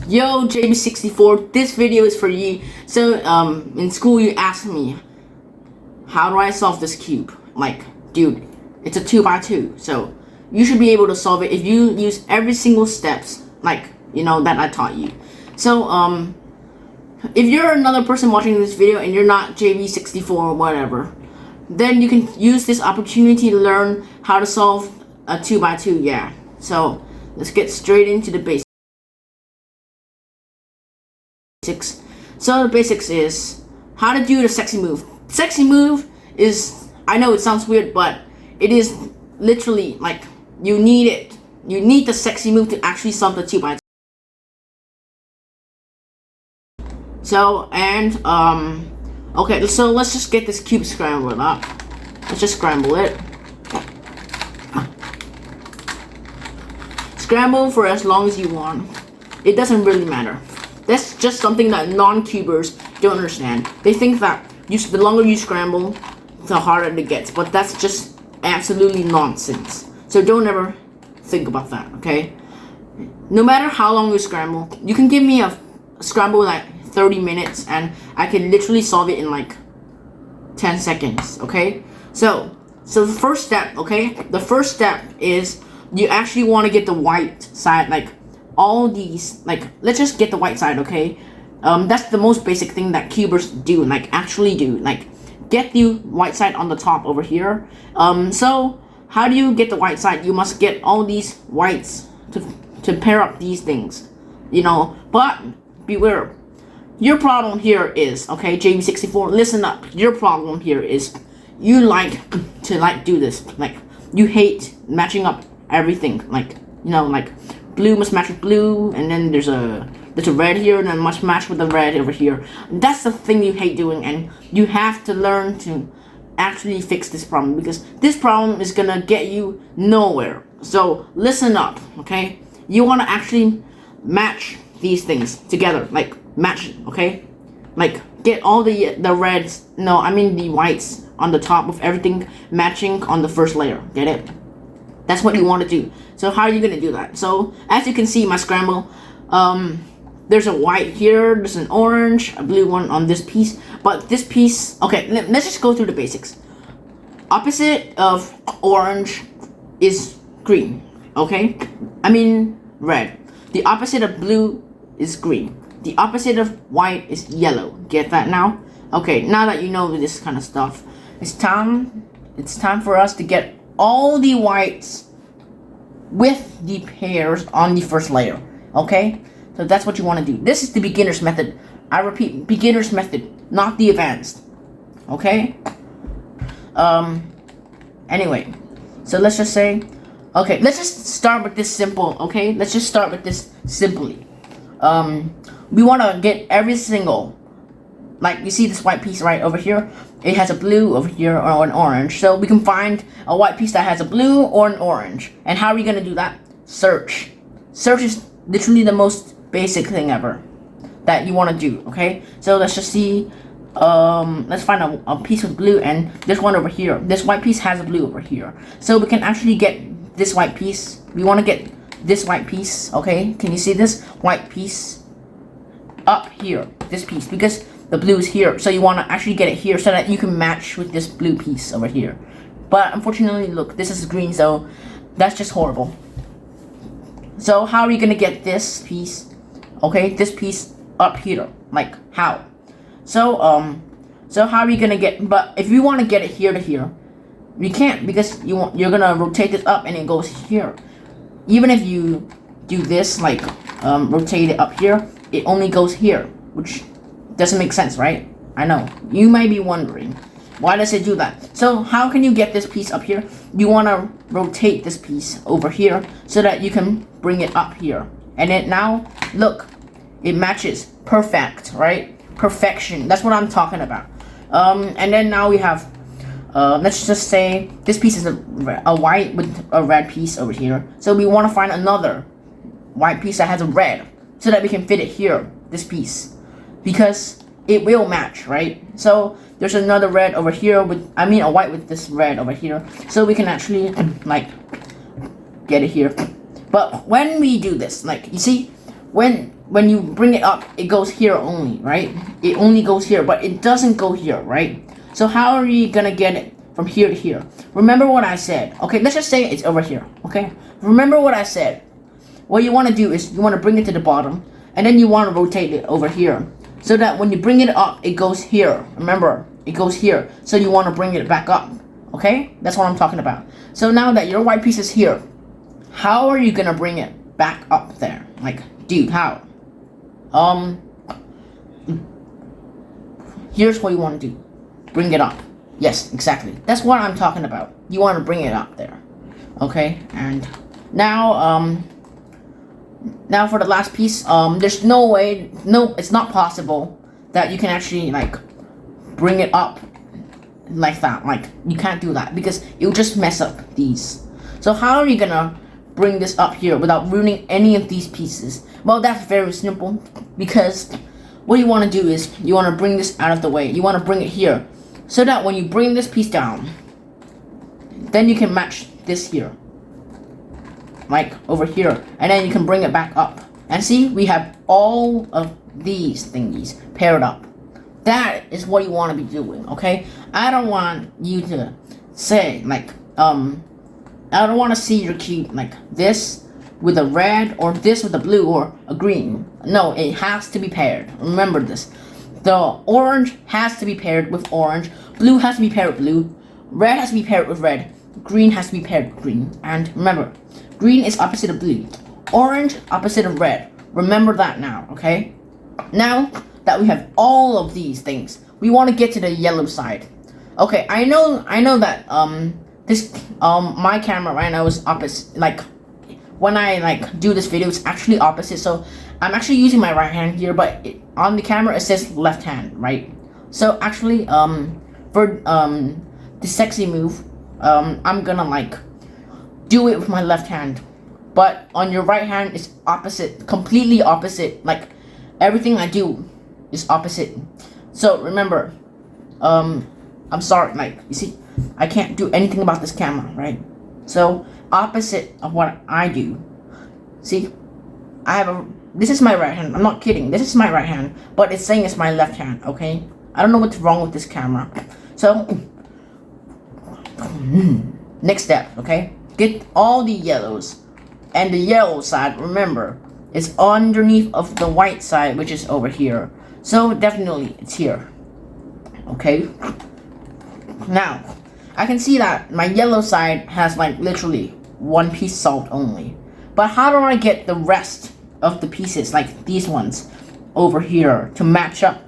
Yo, JBC64, this video is for you. So, in school you asked me, how do I solve this cube? Like, dude, it's a 2x2, so you should be able to solve it if you use every single steps, like, that I taught you. So, if you're another person watching this video and you're not JB64 or whatever, then you can use this opportunity to learn how to solve a 2x2, yeah. So, let's get straight into the basics. So the basics is how to do the sexy move. Sexy move is, I know it sounds weird, but it is literally like you need it. You need the sexy move to actually solve the 2x2. So okay, so let's just get this cube scrambled up. Let's just scramble it. Scramble for as long as you want. It doesn't really matter. That's just something that non-cubers don't understand. They think that the longer you scramble, the harder it gets. But that's just absolutely nonsense. So don't ever think about that, okay? No matter how long you scramble, you can give me a scramble like 30 minutes and I can literally solve it in like 10 seconds, okay? So the first step, okay? The first step is you actually want to get the white side, like all these, like, let's just get the white side, okay? That's the most basic thing that cubers do, like, actually do, like, get the white side on the top over here. So, how do you get the white side? You must get all these whites to pair up these things, but beware. Your problem here is, okay, JB64, listen up. Your problem here is you like to, do this, like, you hate matching up everything, like, like, blue must match with blue, and then there's a red here, and then must match with the red over here. That's the thing you hate doing, and you have to learn to actually fix this problem, because this problem is gonna get you nowhere. So listen up, okay? You want to actually match these things together, like match it, okay? Like get all the reds, no, I mean the whites on the top with everything matching on the first layer. Get it? That's what you want to do. So how are you going to do that? So as you can see, my scramble, there's a white here, there's an orange, a blue one on this piece. But this piece, okay, let's just go through the basics. Opposite of orange is green, okay? I mean red. The opposite of blue is green. The opposite of white is yellow. Get that now? Okay, now that you know this kind of stuff, it's time for us to get all the whites with the pairs on the first layer, okay? So that's what you want to do. This is the beginner's method. I repeat, beginner's method, not the advanced, okay? Anyway, so let's just say, okay, let's just start with this simple, okay? Let's just start with this simply. We want to get every single, like you see this white piece right over here, it has a blue over here or an orange. So we can find a white piece that has a blue or an orange. And how are we going to do that? Search. Search is literally the most basic thing ever that you want to do, okay? So let's just see, let's find a piece with blue, and this one over here. This white piece has a blue over here. So we can actually get this white piece. We want to get this white piece, okay? Can you see this white piece up here? This piece, because the blue is here, so you want to actually get it here so that you can match with this blue piece over here. But unfortunately, look, this is green, so that's just horrible. So how are you gonna get this piece? Okay, this piece up here, like how? So how are you gonna get? But if you want to get it here to here, you can't, because you're gonna rotate this up and it goes here. Even if you do this, like rotate it up here, it only goes here, which doesn't make sense, right? I know. You might be wondering, why does it do that? So how can you get this piece up here? You want to rotate this piece over here so that you can bring it up here. And then now, look, it matches. Perfect, right? Perfection. That's what I'm talking about. And then now we have, let's just say this piece is a white with a red piece over here. So we want to find another white piece that has a red so that we can fit it here, this piece, because it will match, right? So there's another red over here with, I mean a white with this red over here, so we can actually like get it here. But when we do this, like you see, when when you bring it up, it goes here only, right? It only goes here, but it doesn't go here, right? So how are you gonna get it from here to here? Remember what I said. Okay, let's just say it's over here. Okay, remember what I said. What you want to do is you want to bring it to the bottom, and then you want to rotate it over here, so that when you bring it up, it goes here. Remember, it goes here. So you want to bring it back up. Okay, that's what I'm talking about. So now that your white piece is here, how are you gonna bring it back up there? Like, dude, how? Here's what you want to do. Bring it up. Yes, exactly. That's what I'm talking about. You want to bring it up there. Okay, and now, now for the last piece, there's no way, no, it's not possible that you can actually, like, bring it up like that. Like, you can't do that because it'll just mess up these. So how are you gonna bring this up here without ruining any of these pieces? Well, that's very simple, because what you want to do is you want to bring this out of the way. You want to bring it here, so that when you bring this piece down, then you can match this here, like over here, and then you can bring it back up. And see, we have all of these thingies paired up. That is what you want to be doing, okay? I don't want you to say, like, I don't want to see your cube like this with a red, or this with a blue, or a green. No, it has to be paired. Remember this. The orange has to be paired with orange, blue has to be paired with blue, red has to be paired with red, green has to be paired with green. And remember, green is opposite of blue, orange opposite of red. Remember that now, okay? Now that we have all of these things, we want to get to the yellow side. Okay, I know that my camera right now is opposite. Like, when I like do this video, it's actually opposite. So I'm actually using my right hand here, but on the camera it says left hand, right? So actually, for the sexy move, I'm gonna like do it with my left hand, but on your right hand it's opposite, completely opposite. Like, everything I do is opposite. So remember, I'm sorry, like, you see, I can't do anything about this camera, right? So opposite of what I do. See, this is my right hand. I'm not kidding. This is my right hand, but it's saying it's my left hand, okay? I don't know what's wrong with this camera. So next step, okay? Get all the yellows, and the yellow side, remember, is underneath of the white side, which is over here. So definitely it's here. Okay? Now, I can see that my yellow side has like literally one piece solved only. But how do I get the rest of the pieces, like these ones over here, to match up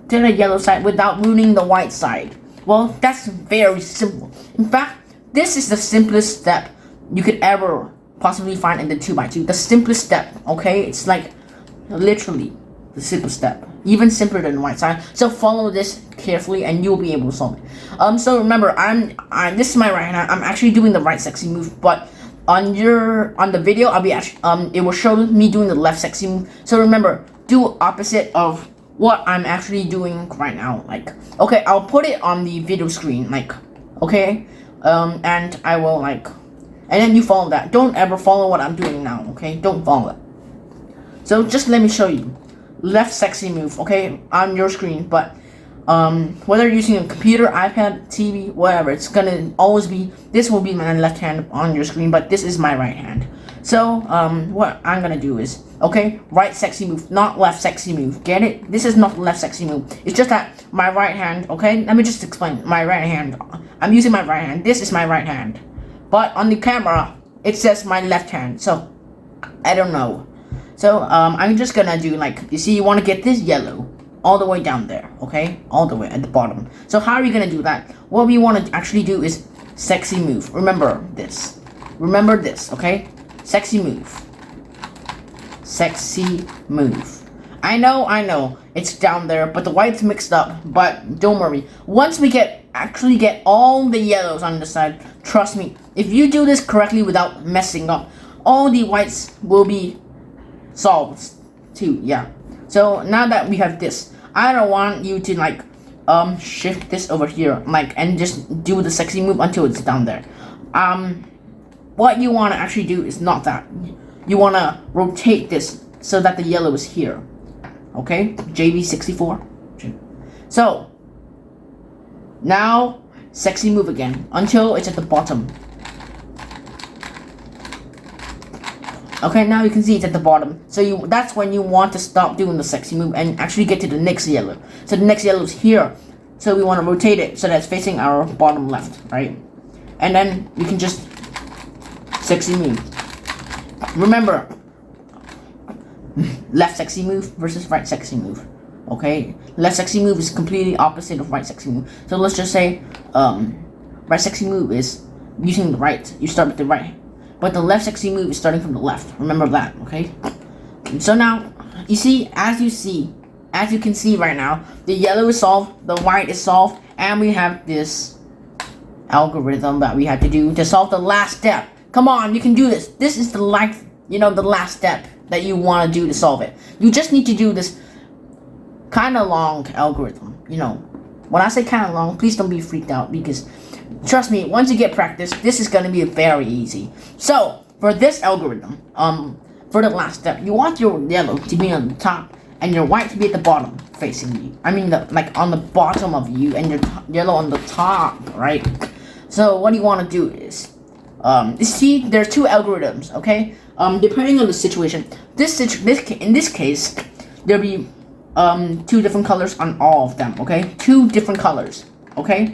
to the yellow side without ruining the white side? Well, that's very simple. In fact, this is the simplest step you could ever possibly find in the 2x2. The simplest step, okay? It's like literally the simplest step, even simpler than the white side. So follow this carefully and you'll be able to solve it. So remember, this is my right hand. I'm actually doing the right sexy move, but on the video I'll be actually it will show me doing the left sexy move. So remember, do opposite of what I'm actually doing right now. Like, okay, I'll put it on the video screen, like, okay, and I will like, and then you follow that. Don't ever follow what I'm doing now, okay? Don't follow it. So just let me show you left sexy move, okay, on your screen. But whether you're using a computer, iPad, TV, whatever, it's gonna always be, this will be my left hand on your screen, but this is my right hand. So what I'm gonna do is, okay, right sexy move, not left sexy move. Get it? This is not the left sexy move. It's just that my right hand, okay, let me just explain. My right hand, I'm using my right hand. This is my right hand, but on the camera it says my left hand, so I don't know. So I'm just gonna do, like, you see, you want to get this yellow all the way down there, okay, all the way at the bottom. So how are you gonna do that? What we want to actually do is sexy move. Remember this, okay? Sexy move, sexy move. I know it's down there, but the white's mixed up. But don't worry, once we actually get all the yellows on the side, trust me, if you do this correctly without messing up, all the whites will be solved too. Yeah. So now that we have this, I don't want you to like shift this over here, like, and just do the sexy move until it's down there. What you want to actually do is not that. You want to rotate this so that the yellow is here. Okay, JB64. So now sexy move again until it's at the bottom. Okay, now you can see it's at the bottom. So that's when you want to stop doing the sexy move and actually get to the next yellow. So the next yellow is here. So we want to rotate it so that's facing our bottom left, right? And then we can just sexy move. Remember, left sexy move versus right sexy move. Okay, left sexy move is completely opposite of right sexy move. So let's just say right sexy move is using the right. You start with the right. But the left sexy move is starting from the left. Remember that, okay? So now, as you can see right now, the yellow is solved, the white is solved, and we have this algorithm that we have to do to solve the last step. Come on, you can do this. This is the last step that you want to do to solve it. You just need to do this kind of long algorithm. When I say kind of long, please don't be freaked out because trust me, once you get practice, this is going to be very easy. So, for this algorithm, for the last step, you want your yellow to be on the top and your white to be at the bottom facing you. I mean, on the bottom of you and your yellow on the top, right? So, what you want to do is, you see, there are two algorithms, okay? Depending on the situation, in this case, there'll be two different colors on all of them, okay? Two different colors, okay?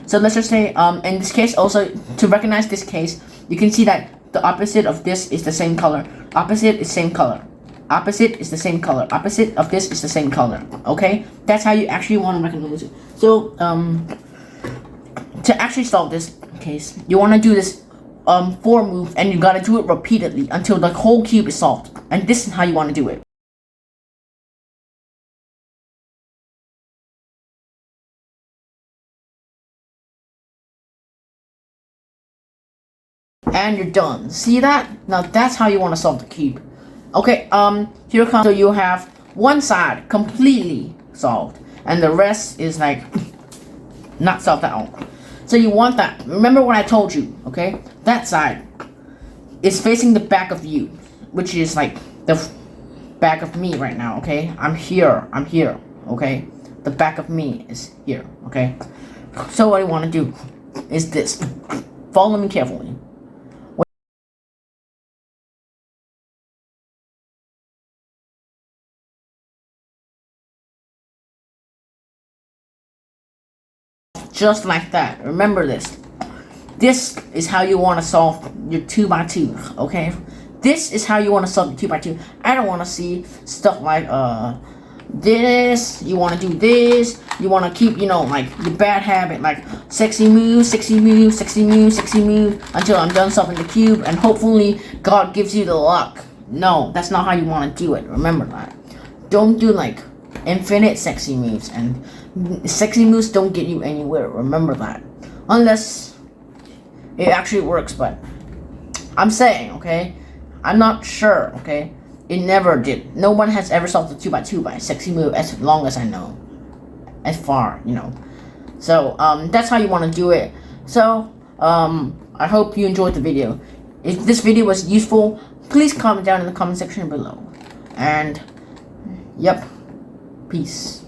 So let's just say, in this case, also, to recognize this case, you can see that the opposite of this is the same color. Opposite is same color. Opposite is the same color. Opposite of this is the same color, okay? That's how you actually want to recognize it. So, to actually solve this case, you want to do this 4 move, and you gotta do it repeatedly until the whole cube is solved. And this is how you want to do it. And you're done. See that? Now that's how you want to solve the cube. Okay, here comes. So you have one side completely solved, and the rest is like not solved at all. So you want that. Remember what I told you, okay? That side is facing the back of you, which is like the back of me right now, okay? I'm here, okay? The back of me is here, okay? So what I want to do is this. Follow me carefully. Just like that. Remember this. This is how you want to solve your 2x2, okay? This is how you want to solve your 2x2. I don't want to see stuff like this. You want to do this. You want to keep, like the bad habit, like sexy move, sexy move, sexy move, sexy move until I'm done solving the cube, and hopefully God gives you the luck. No, that's not how you want to do it. Remember that. Don't do like infinite sexy moves, and sexy moves don't get you anywhere. Remember that. Unless it actually works, but I'm saying, okay? I'm not sure, okay? It never did. No one has ever solved the 2x2 by a sexy move as long as I know. As far, So, that's how you want to do it. So, I hope you enjoyed the video. If this video was useful, please comment down in the comment section below. And, yep. Peace.